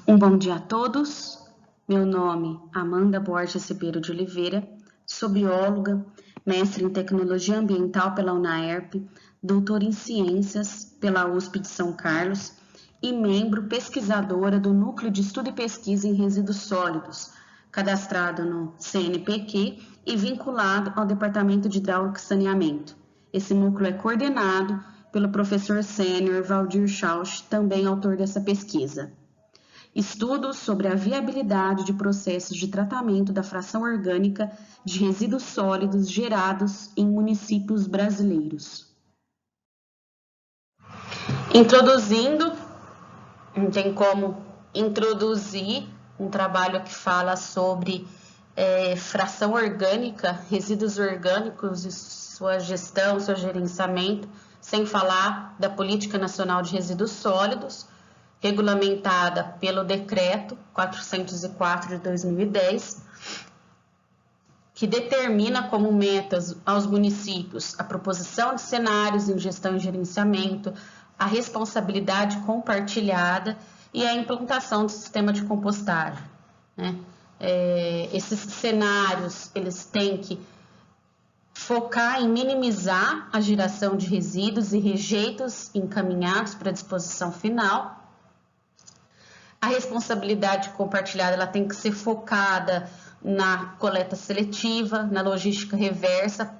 Um bom dia a todos. Meu nome é Amanda Borges Ribeiro de Oliveira, sou bióloga, mestre em Tecnologia Ambiental pela UNAERP, doutora em Ciências pela USP de São Carlos e membro pesquisadora do Núcleo de Estudo e Pesquisa em Resíduos Sólidos, cadastrado no CNPq e vinculado ao Departamento de Hidráulica e Saneamento. Esse núcleo é coordenado pelo professor sênior Valdir Schausch, também autor dessa pesquisa. Estudos sobre a viabilidade de processos de tratamento da fração orgânica de resíduos sólidos gerados em municípios brasileiros. Introduzindo, tem como introduzir um trabalho que fala sobre fração orgânica, resíduos orgânicos e sua gestão, seu gerenciamento, sem falar da Política Nacional de Resíduos Sólidos, regulamentada pelo Decreto 404 de 2010, que determina como metas aos municípios a proposição de cenários em gestão e gerenciamento, a responsabilidade compartilhada e a implantação do sistema de compostagem, né? Esses cenários, eles têm que focar em minimizar a geração de resíduos e rejeitos encaminhados para a disposição final. A responsabilidade compartilhada, ela tem que ser focada na coleta seletiva, na logística reversa.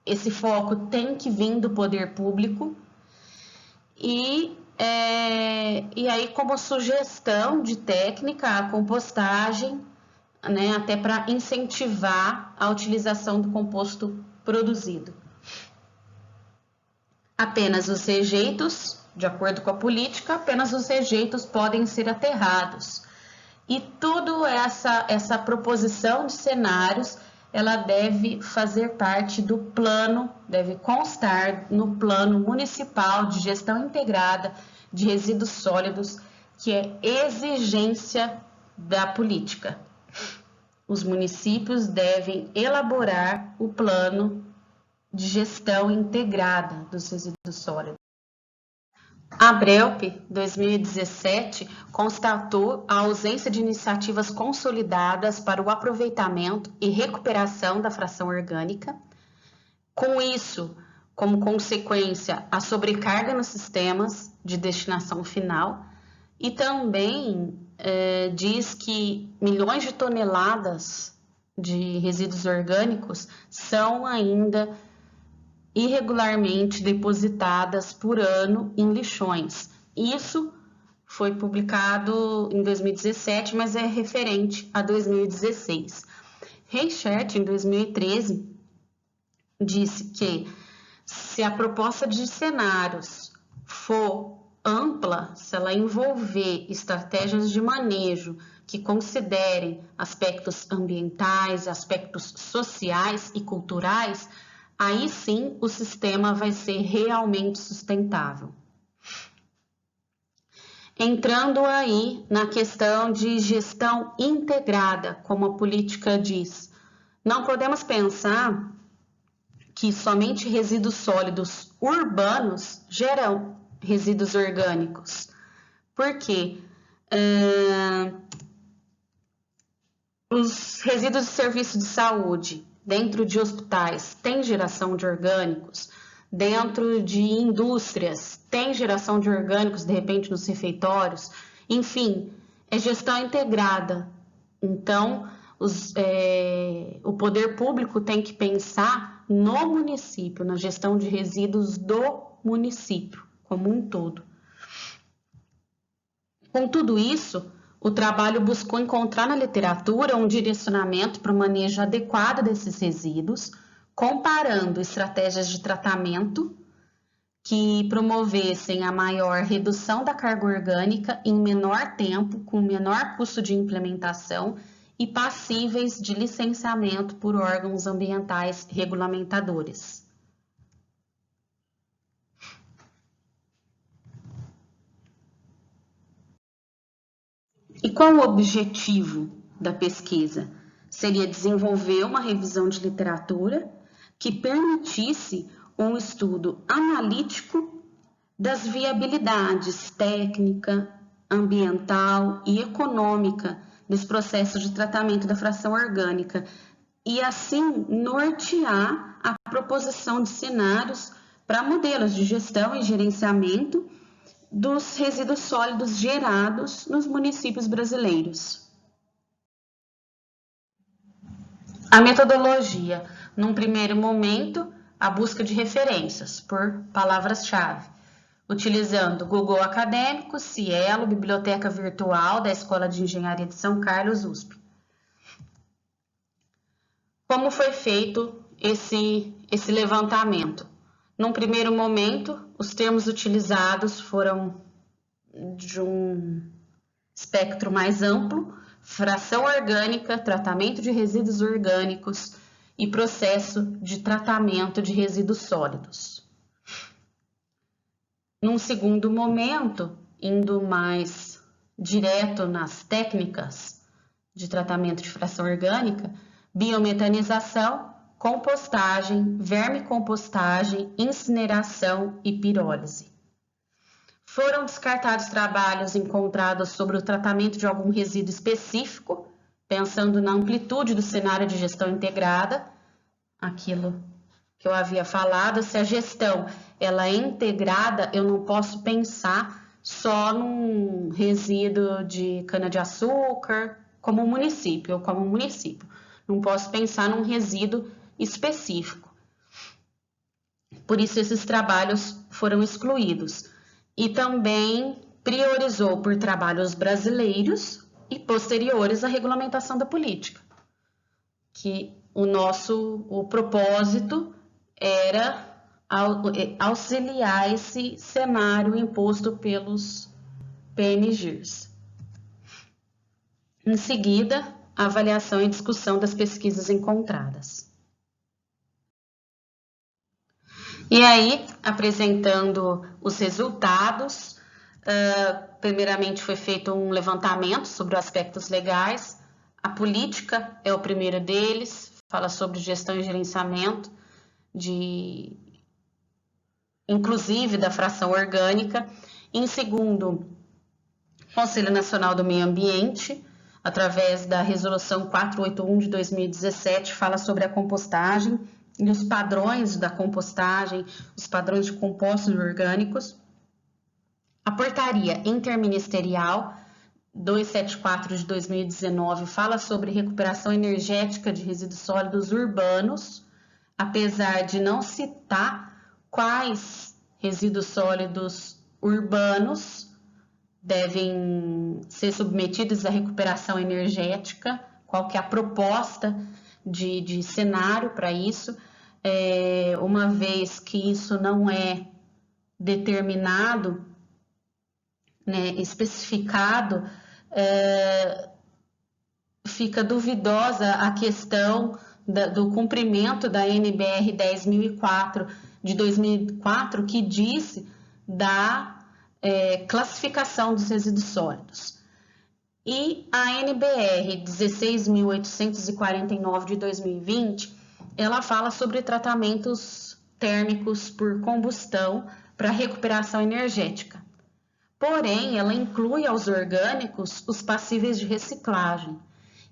Esse foco tem que vir do poder público. E aí, como sugestão de técnica, a compostagem, né, até para incentivar a utilização do composto produzido. Apenas os rejeitos, de acordo com a política, apenas os rejeitos podem ser aterrados. E toda essa proposição de cenários, ela deve fazer parte do plano, deve constar no Plano Municipal de Gestão Integrada de Resíduos Sólidos, que é exigência da política. Os municípios devem elaborar o plano de gestão integrada dos resíduos sólidos. A ABRELP 2017 constatou a ausência de iniciativas consolidadas para o aproveitamento e recuperação da fração orgânica. Com isso, como consequência, a sobrecarga nos sistemas de destinação final e também diz que milhões de toneladas de resíduos orgânicos são ainda irregularmente depositadas por ano em lixões. Isso foi publicado em 2017, mas é referente a 2016. Reichert, em 2013, disse que se a proposta de cenários for ampla, se ela envolver estratégias de manejo que considerem aspectos ambientais, aspectos sociais e culturais, aí sim o sistema vai ser realmente sustentável. Entrando aí na questão de gestão integrada, como a política diz, não podemos pensar que somente resíduos sólidos urbanos geram resíduos orgânicos. Por quê? Os resíduos de serviço de saúde dentro de hospitais têm geração de orgânicos, dentro de indústrias tem geração de orgânicos, de repente nos refeitórios, enfim, é gestão integrada. Então, o poder público tem que pensar no município, na gestão de resíduos do município como um todo. Com tudo isso, o trabalho buscou encontrar na literatura um direcionamento para o manejo adequado desses resíduos, comparando estratégias de tratamento que promovessem a maior redução da carga orgânica em menor tempo, com menor custo de implementação e passíveis de licenciamento por órgãos ambientais regulamentadores. E qual o objetivo da pesquisa? Seria desenvolver uma revisão de literatura que permitisse um estudo analítico das viabilidades técnica, ambiental e econômica nesse processo de tratamento da fração orgânica e, assim, nortear a proposição de cenários para modelos de gestão e gerenciamento dos resíduos sólidos gerados nos municípios brasileiros. A metodologia, num primeiro momento, a busca de referências por palavras-chave, utilizando Google Acadêmico, Cielo, Biblioteca Virtual da Escola de Engenharia de São Carlos, USP. Como foi feito esse levantamento? Num primeiro momento, os termos utilizados foram de um espectro mais amplo: fração orgânica, tratamento de resíduos orgânicos e processo de tratamento de resíduos sólidos. Num segundo momento, indo mais direto nas técnicas de tratamento de fração orgânica, biometanização, compostagem, vermicompostagem, incineração e pirólise. Foram descartados trabalhos encontrados sobre o tratamento de algum resíduo específico, pensando na amplitude do cenário de gestão integrada, aquilo que eu havia falado. Se a gestão ela é integrada, eu não posso pensar só num resíduo de cana-de-açúcar como município. Não posso pensar num resíduo específico. Por isso, esses trabalhos foram excluídos. E também priorizou por trabalhos brasileiros e posteriores à regulamentação da política, que o propósito era auxiliar esse cenário imposto pelos PNGs. Em seguida, a avaliação e discussão das pesquisas encontradas. E aí, apresentando os resultados, primeiramente foi feito um levantamento sobre os aspectos legais. A política é o primeiro deles, fala sobre gestão e gerenciamento, inclusive da fração orgânica. Em segundo, o Conselho Nacional do Meio Ambiente, através da Resolução 481 de 2017, fala sobre a compostagem e os padrões da compostagem, os padrões de compostos orgânicos. A Portaria Interministerial 274 de 2019 fala sobre recuperação energética de resíduos sólidos urbanos, apesar de não citar quais resíduos sólidos urbanos devem ser submetidos à recuperação energética, qual que é a proposta de cenário para isso, uma vez que isso não é determinado, né, especificado, fica duvidosa a questão do cumprimento da NBR 10.004 de 2004, que diz da classificação dos resíduos sólidos. E a NBR 16.849 de 2020, ela fala sobre tratamentos térmicos por combustão para recuperação energética. Porém, ela inclui aos orgânicos os passíveis de reciclagem.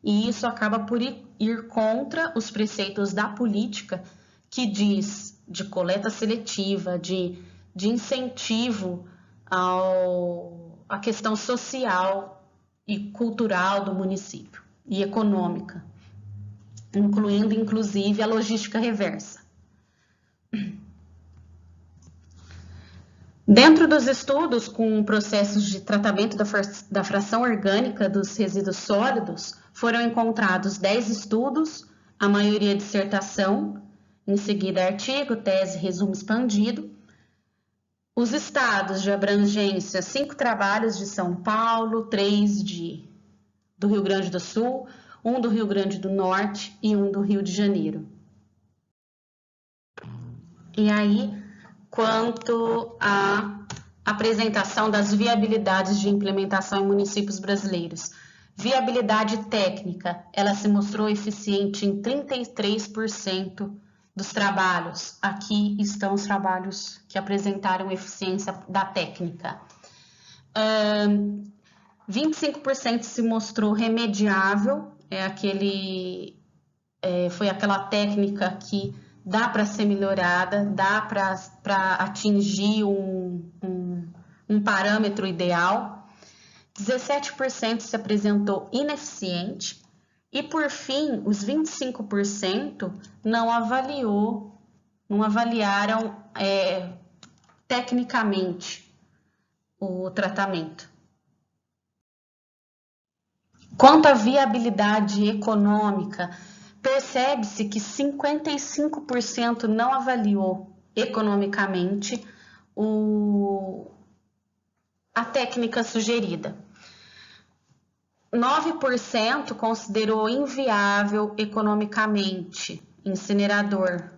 E isso acaba por ir contra os preceitos da política, que diz de coleta seletiva, de incentivo à questão social e cultural do município e econômica, incluindo inclusive a logística reversa. Dentro dos estudos com processos de tratamento da fração orgânica dos resíduos sólidos, foram encontrados 10 estudos, a maioria dissertação, em seguida artigo, tese, resumo expandido. Os estados de abrangência: 5 trabalhos de São Paulo, 3 do Rio Grande do Sul, 1 do Rio Grande do Norte e 1 do Rio de Janeiro. E aí, quanto à apresentação das viabilidades de implementação em municípios brasileiros. Viabilidade técnica, ela se mostrou eficiente em 33% dos trabalhos. Aqui estão os trabalhos que apresentaram eficiência da técnica. 25% se mostrou remediável, foi aquela técnica que dá para ser melhorada, dá para atingir um parâmetro ideal. 17% se apresentou ineficiente e, por fim, os 25% não avaliaram tecnicamente o tratamento. Quanto à viabilidade econômica, percebe-se que 55% não avaliou economicamente a técnica sugerida. 9% considerou inviável economicamente incinerador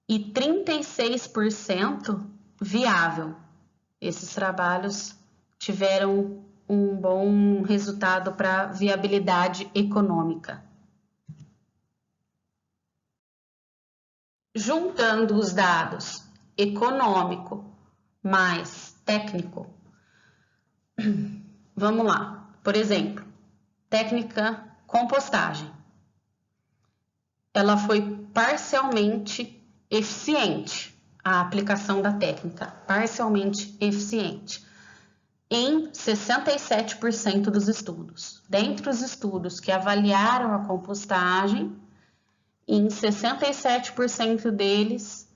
e 36% viável. Esses trabalhos tiveram um bom resultado para viabilidade econômica. Juntando os dados econômico mais técnico, vamos lá. Por exemplo, técnica compostagem. Ela foi parcialmente eficiente, a aplicação da técnica, parcialmente eficiente, em 67% dos estudos. Dentre os estudos que avaliaram a compostagem, em 67% deles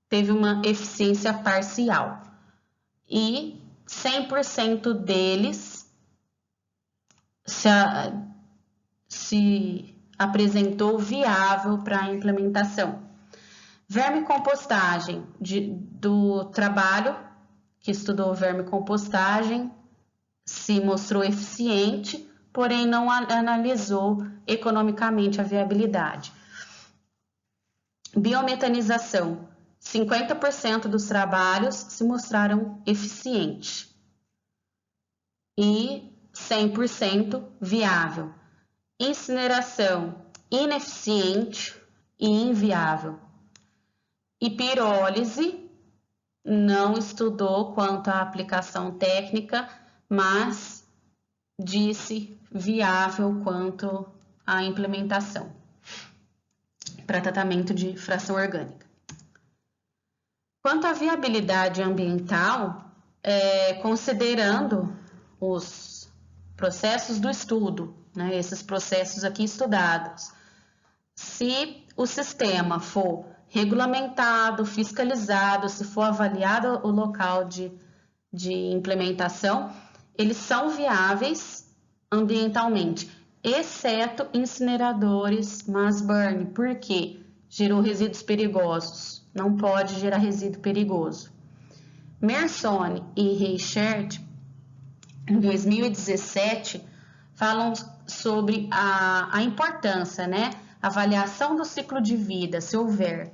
teve uma eficiência parcial e 100% deles se apresentou viável para a implementação. Vermicompostagem, do trabalho que estudou vermicompostagem, se mostrou eficiente, porém não analisou economicamente a viabilidade. Biometanização, 50% dos trabalhos se mostraram eficientes e 100% viável. Incineração, ineficiente e inviável. E pirólise, não estudou quanto à aplicação técnica, mas disse viável quanto à implementação para tratamento de fração orgânica. Quanto à viabilidade ambiental, considerando os processos do estudo, né, esses processos aqui estudados, se o sistema for regulamentado, fiscalizado, se for avaliado o local de implementação, eles são viáveis ambientalmente, exceto incineradores mass burn, porque gerou resíduos perigosos, não pode gerar resíduo perigoso. Mersoni e Reichert, em 2017, falam sobre a importância, né? Avaliação do ciclo de vida, se houver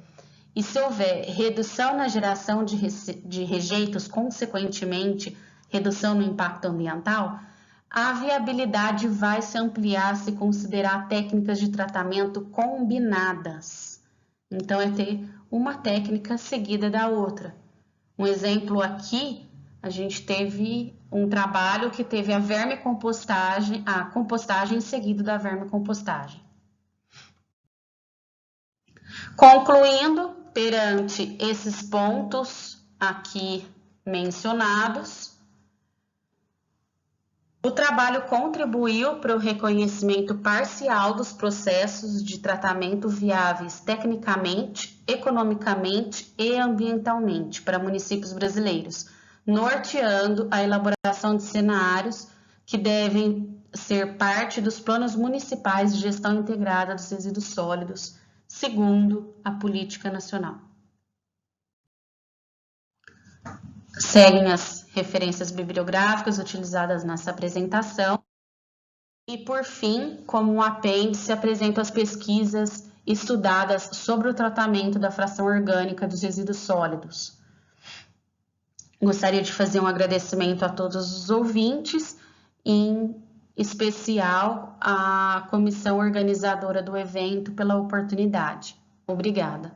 redução na geração de rejeitos, consequentemente, redução no impacto ambiental, a viabilidade vai se ampliar se considerar técnicas de tratamento combinadas. Então, é ter uma técnica seguida da outra. Um exemplo aqui, a gente teve um trabalho que teve a compostagem seguido da vermicompostagem. Concluindo, perante esses pontos aqui mencionados, o trabalho contribuiu para o reconhecimento parcial dos processos de tratamento viáveis tecnicamente, economicamente e ambientalmente para municípios brasileiros, norteando a elaboração de cenários que devem ser parte dos planos municipais de gestão integrada dos resíduos sólidos, segundo a política nacional. Seguem as referências bibliográficas utilizadas nessa apresentação. E, por fim, como um apêndice, apresento as pesquisas estudadas sobre o tratamento da fração orgânica dos resíduos sólidos. Gostaria de fazer um agradecimento a todos os ouvintes, em especial à comissão organizadora do evento pela oportunidade. Obrigada.